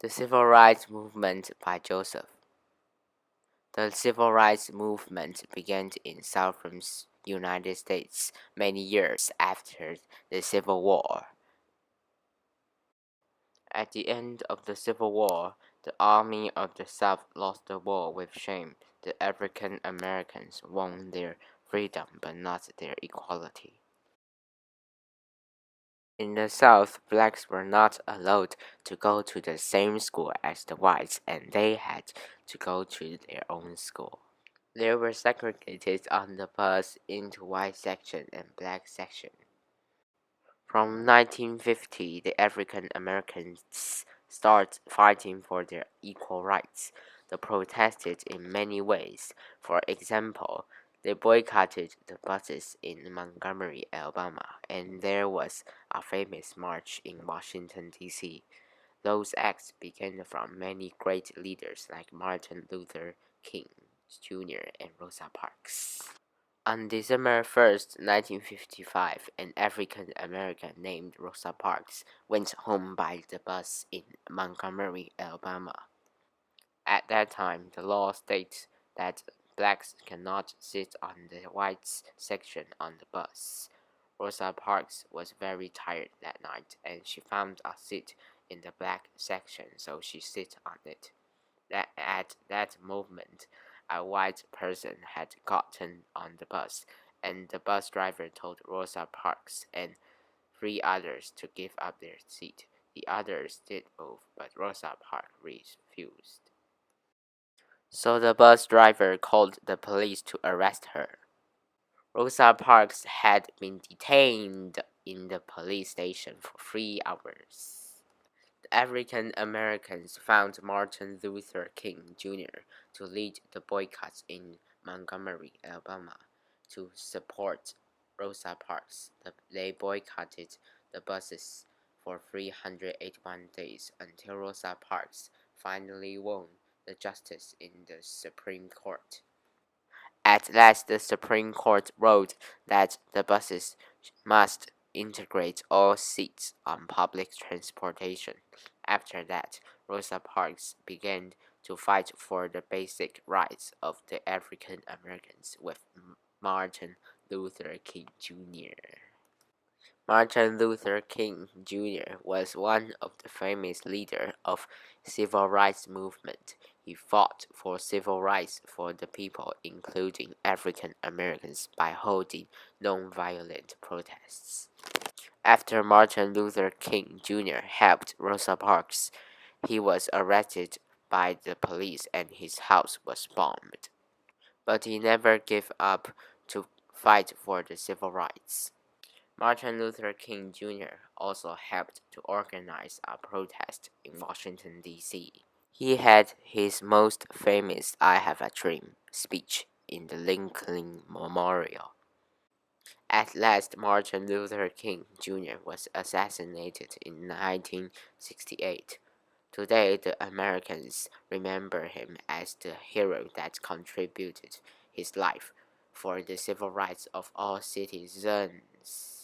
The Civil Rights Movement by Joseph. The Civil Rights Movement began in southern United States many years after the Civil War. At the end of the Civil War, the Army of the South lost the war with shame. The African Americans won their freedom but not their equality. In the South, blacks were not allowed to go to the same school as the whites, and they had to go to their own school. They were segregated on the bus into white section and black section. From 1950, the African Americans started fighting for their equal rights. They protested in many ways. For example, they boycotted the buses in Montgomery, Alabama, and there was a famous march in Washington, D.C. Those acts began from many great leaders like Martin Luther King Jr. and Rosa Parks. On December 1, 1955, an African American named Rosa Parks went home by the bus in Montgomery, Alabama. At that time, the law states that blacks cannot sit on the whites section on the bus. Rosa Parks was very tired that night, and she found a seat in the black section, so she sat on it. At that moment, a white person had gotten on the bus, and the bus driver told Rosa Parks and three others to give up their seat. The others did move, but Rosa Parks refused. So the bus driver called the police to arrest her. Rosa Parks had been detained in the police station for 3 hours. African Americans found Martin Luther King Jr. to lead the boycotts in Montgomery, Alabama, to support Rosa Parks. They boycotted the buses for 381 days until Rosa Parks finally won the justice in the Supreme Court. At last, the Supreme Court ruled that the buses must integrate all seats on public transportation. After that, Rosa Parks began to fight for the basic rights of the African Americans with Martin Luther King Jr. Martin Luther King Jr. was one of the famous leaders of civil rights movement. He fought for civil rights for the people, including African Americans, by holding nonviolent protests. After Martin Luther King Jr. helped Rosa Parks, he was arrested by the police and his house was bombed. But he never gave up to fight for the civil rights. Martin Luther King Jr. also helped to organize a protest in Washington, D.C. He had his most famous I Have a Dream speech in the Lincoln Memorial. At last, Martin Luther King Jr. was assassinated in 1968. Today, the Americans remember him as the hero that contributed his life for the civil rights of all citizens.